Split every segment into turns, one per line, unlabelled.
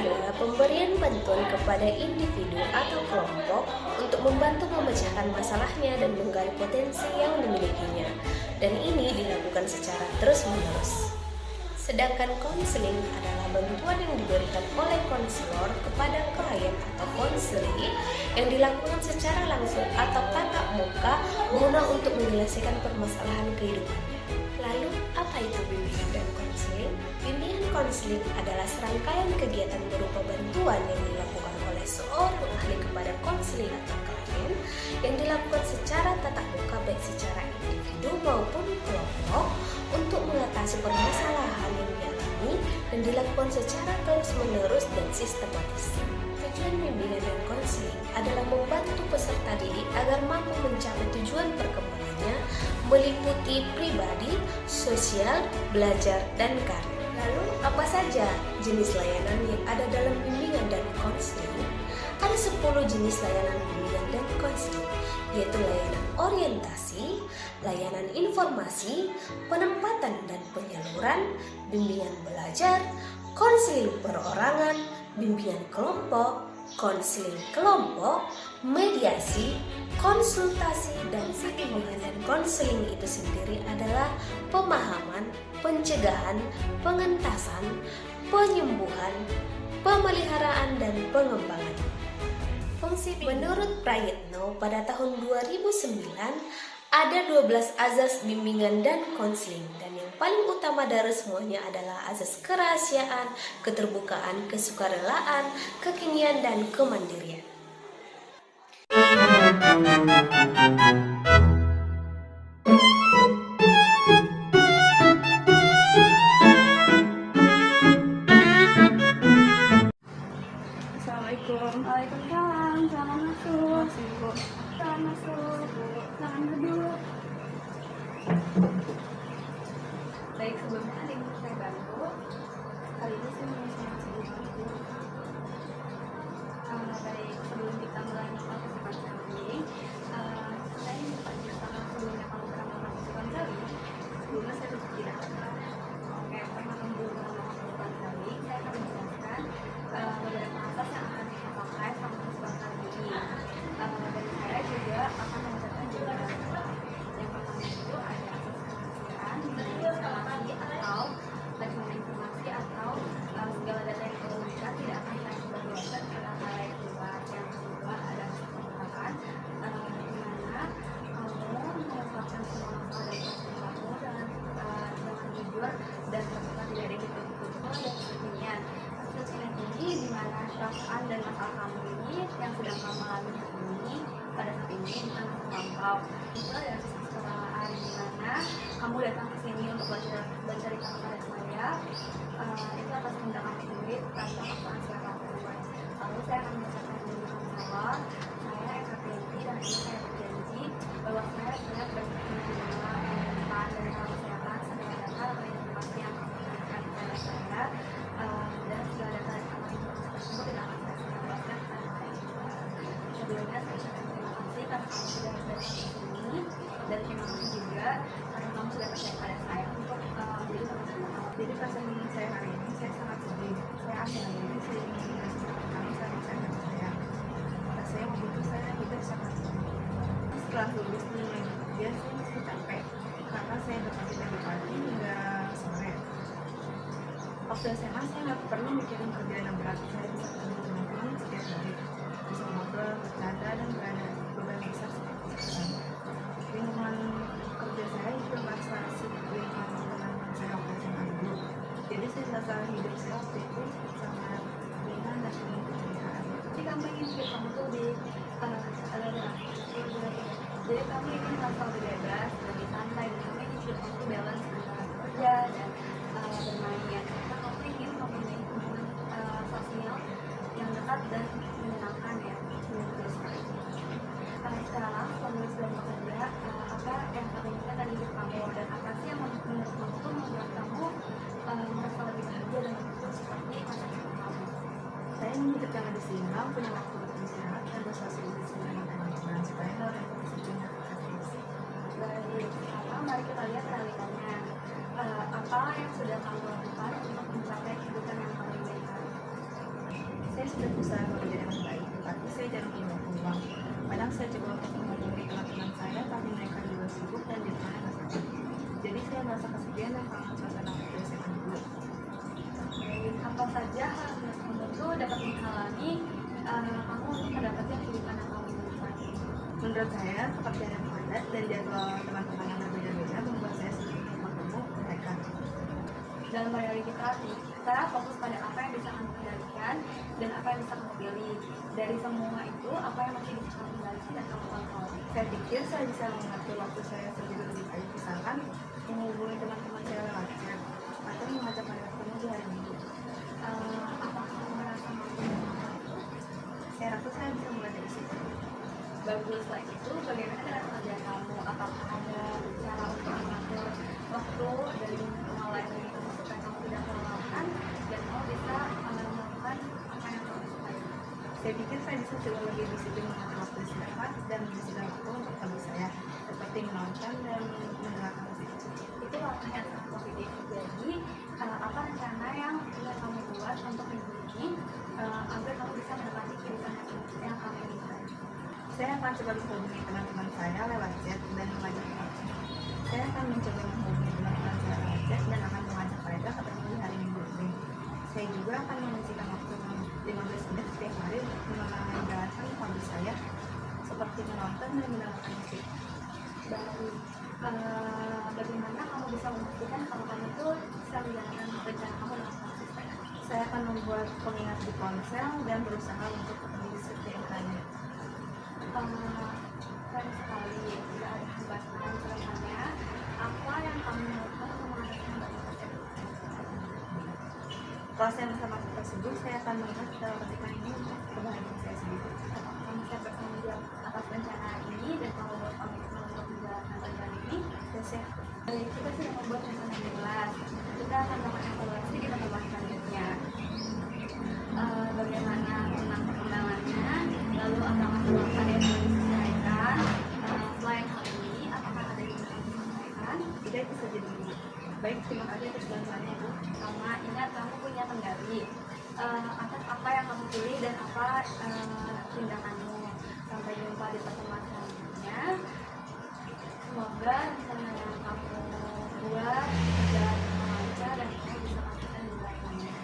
adalah pemberian bantuan kepada individu atau kelompok untuk membantu memecahkan masalahnya dan menggali potensi yang dimilikinya. Dan ini dilakukan secara terus-menerus. Sedangkan konseling adalah bantuan yang diberikan oleh konselor kepada klien atau konseli yang dilakukan secara langsung atau tatap muka guna untuk menyelesaikan permasalahan kehidupannya. Lalu, apa itu bimbingan dan konseling? Bimbingan konseling adalah serangkaian kegiatan berupa bantuan yang dilakukan oleh seorang ahli kepada konseli atau klien yang dilakukan secara tatap muka baik secara individu maupun kelompok untuk mengatasi permasalahan yang dialami dan dilakukan secara terus-menerus dan sistematis. Tujuan bimbingan dan konseling adalah membantu peserta didik agar mampu mencapai tujuan perkembangannya meliputi pribadi, sosial, belajar, dan karir. Lalu, apa saja jenis layanan yang ada dalam bimbingan dan konseling? Ada 10 jenis layanan bimbingan dan konseling, yaitu layanan orientasi, layanan informasi, penempatan dan penyaluran, bimbingan belajar, konseling perorangan, bimbingan kelompok, konseling kelompok, mediasi, konsultasi, dan bimbingan dan konseling itu sendiri adalah pemahaman, pencegahan, pengentasan, penyembuhan, pemeliharaan, dan pengembangan. Fungsi menurut Prayitno pada tahun 2009 ada 12 azas bimbingan dan konseling, dan yang paling utama dari semuanya adalah azas kerahasiaan, keterbukaan, kesukarelaan, kekinian, dan kemandirian.
Assalamualaikum.
Waalaikumsalam, selamat masuk.
Makasih, Bu.
Selamat masuk. Silakan duduk.
Baik, sebelumnya ada yang bisa saya bantu. Kali ini saya mau sedikit Bu. Baik, sebelum kita mulai melakukan konseling, saya ingin bertanya sebelumnya kalau pernah melakukan konseling, sebelumnya saya tidak pernah. Oke, pernah melakukan konseling, saya akan menjelaskan beberapa asas yang akan kita pakai sama melakukan kali ini. Dan saya juga akan mengucapkan juga yang pertama itu ada asas kerahasiaan, informasi atau manajemen informasi atau segala data yang perlu diberikan tidak akan kita sebarluaskan kepada halayak luas. Yang kedua ada asas keterbukaan, di mana kamu mengungkapkan semua masalah dan persoalan kamu dengan jujur dan terbuka, tidak ada yang ditutup-tutup dan kekinian. Kekinian ini di mana perasaan dan masalah kamu ini yang sedang kamu alami hari ini pada saat ini bukan terlampau. Itu adalah asas kesetaraan, di mana kamu datang ke sini untuk bercerita kepada saya. Itu atas kehendak kamu sendiri tanpa paksaan siapapun. Lalu saya akan mengucapkan diri konselor, saya Eka Penti, dan ini saya berjanji bahwa saya siap berkenan dengan dan salam kesehatan segala data atau informasi yang kamu berikan kepada saya, dan segala data yang kamu informasi tersebut tidak akan saya sebarluaskan kepada halayak luas. Sebelumnya saya ucapkan terima kasih karena kamu sudah berada di sini, dan terima kasih juga karena kamu sudah percaya pada saya untuk menjadi teman-teman kamu. Jadi perasaan ini saya hari ini saya sangat sedih. Saya akhirnya ini saya ingin menjelaskan kami sama saya. Saya membutuhkan saya juga sangat sedih. Setelah lulus mulai bekerja, saya masih capek karena saya bekerja dari pagi hingga sore. Waktu SMA saya nggak perlu mikirin kerjaan yang berat. Saya bisa ketemu teman-teman setiap hari, bisa ngobrol, bercanda, dan berada beban besar seperti sekarang. Lingkungan kerja saya juga merasa seperti lingkungan saya waktu SMA dulu. Jadi saya hidup saya waktu itu sangat ringan dan penuh keceriaan. Jadi kamu ingin hidup kamu tuh jadi kamu ingin merasa lebih bebas, lebih santai, dan kamu ingin hidup kamu tuh balance antara kerja dan bermain. Karena kamu ingin mempunyai hubungan sosial yang dekat dan menyenangkan ya. Sekarang kamu sedang bekerja, apa yang kamu inginkan dari hidup kamu, dan apa sih yang menurut kamu tuh membuat kamu merasa lebih bahagia dan lebih seperti masa depan kamu. Saya ingin hidup yang lebih seimbang, punya waktu untuk istirahat dan bersosialisasi dengan teman-teman supaya hal yang positif dan aktif. Baik, sekarang mari kita lihat realitanya. Apa yang sudah kamu lakukan untuk mencapai kehidupan yang kamu inginkan? Saya sudah berusaha bekerja dengan baik, tetapi saya jarang punya peluang. Kadang saya coba untuk menghubungi teman-teman saya, tapi mereka juga sibuk dan jadwalnya nggak sama. Jadi saya merasa kesepian dan kangen suasana waktu SMA dulu.
Apa saja hal yang membantu dapat menghalangi kamu untuk mendapatkan kehidupan yang kamu inginkan?
Menurut saya, pekerjaan yang padat dan jadwal teman-teman yang berbeda-beda membuat saya sulit untuk bertemu mereka.
Dalam prioritas kita fokus pada apa yang bisa kamu kendalikan dan apa yang bisa kamu pilih. Dari semua itu, apa yang masih bisa kamu kendalikan dan kamu kontrol?
Saya pikir saya bisa mengatur waktu saya sendiri lebih baik, misalkan menghubungi teman-teman saya lewat chat atau mengajak mereka ketemu di hari Minggu.
Apakah kamu merasa mampu melakukan itu?
Saya rasa saya bisa mulai dari situ.
Bagus, selain itu bagaimana dengan pekerjaan kamu? Apakah ada cara untuk mengatur waktu dari mulai dari supaya kamu tidak kelelahan dan kamu bisa melakukan apa yang kamu sukai?
Saya pikir saya bisa coba lebih disiplin mengatur waktu istirahat dan menyisihkan waktu untuk hobi saya, seperti menonton dan mendengarkan musik.
Itu langkah yang sangat positif. Jadi apa rencana yang sudah kamu buat untuk minggu ini agar kamu bisa mendapati kehidupan yang kamu inginkan?
Saya akan coba menghubungi teman-teman saya lewat chat dan mengajak mereka. Saya akan mencoba menghubungi teman-teman saya lewat chat dan akan mengajak mereka ketemu di hari Minggu ini. Saya juga akan menyisihkan waktu 15 menit setiap hari untuk menjalankan hobi saya, seperti menonton dan mendengarkan musik.
Baik, bagaimana kamu bisa memastikan kalau kamu itu bisa menjalankan rencana kamu dengan konsisten?
Saya akan membuat pengingat di ponsel dan berusaha untuk mendisiplinkannya.
Keren sekali, tidak ada hambatan caranya. Apa yang kamu lakukan untuk mengatasi hambatan tersebut?
Kalau saya bersama tersebut, saya akan melihat dalam ketika ini untuk kebahagiaan saya sendiri.
Apakah kamu siap bertanggung jawab atas rencana ini dan kamu berkomitmen untuk menjalankan rencana ini?
Dan saya
Baik, kita sudah membuat rencana yang jelas. Kita akan melakukan evaluasi di pertemuan selanjutnya. Bagaimana tentang perkembangannya, lalu apakah ada yang perlu diselesaikan, selain hal ini, apakah ada yang perlu diselesaikan?
tidak bisa jadi baik. Terima kasih atas bantuannya, Bu.
Sama, ingat kamu punya kendali atas apa yang kamu pilih dan apa tindakanmu. Sampai jumpa di pertemuan selanjutnya. Semoga rencana yang kamu buat berjalan dengan lancar dan kamu bisa konsisten di lainnya.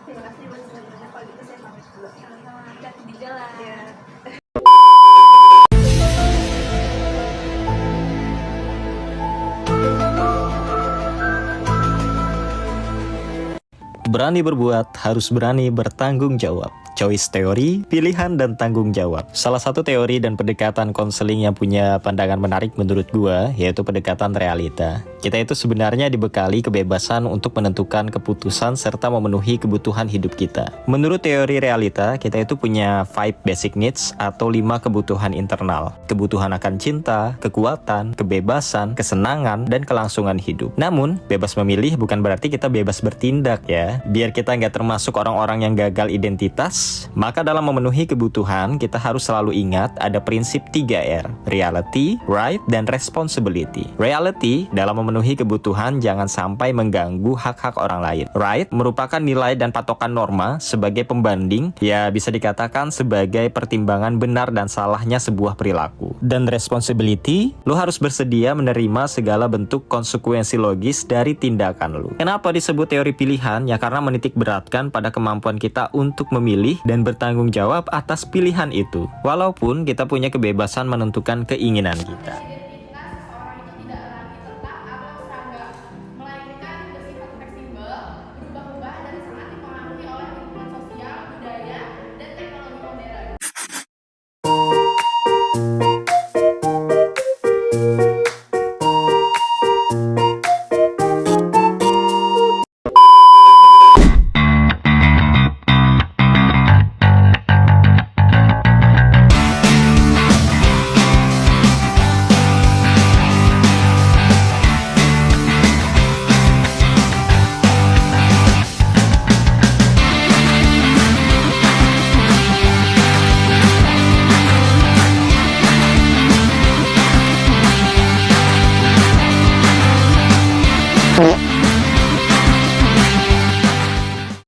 Terima kasih Bu. Selanjutnya kalau gitu saya pamit dulu.
Sama-sama, hati-hati di jalan.
Ya.
Berani berbuat harus berani bertanggung jawab. Choice teori, pilihan dan tanggung jawab. Salah satu teori dan pendekatan konseling yang punya pandangan menarik menurut gua yaitu pendekatan realita. Kita itu sebenarnya dibekali kebebasan untuk menentukan keputusan serta memenuhi kebutuhan hidup kita. Menurut teori realita, kita itu punya 5 basic needs atau 5 kebutuhan internal. Kebutuhan akan cinta, kekuatan, kebebasan, kesenangan, dan kelangsungan hidup. Namun, bebas memilih bukan berarti kita bebas bertindak ya. Biar kita nggak termasuk orang-orang yang gagal identitas, maka dalam memenuhi kebutuhan, kita harus selalu ingat ada prinsip 3R, reality, right, dan responsibility. Reality, dalam memenuhi kebutuhan jangan sampai mengganggu hak-hak orang lain. Right, merupakan nilai dan patokan norma sebagai pembanding, ya bisa dikatakan sebagai pertimbangan benar dan salahnya sebuah perilaku. Dan responsibility, lo harus bersedia menerima segala bentuk konsekuensi logis dari tindakan lo. Kenapa disebut teori pilihan? Ya karena menitik beratkan pada kemampuan kita untuk memilih dan bertanggung jawab atas pilihan itu, walaupun kita punya kebebasan menentukan keinginan kita.
Yeah.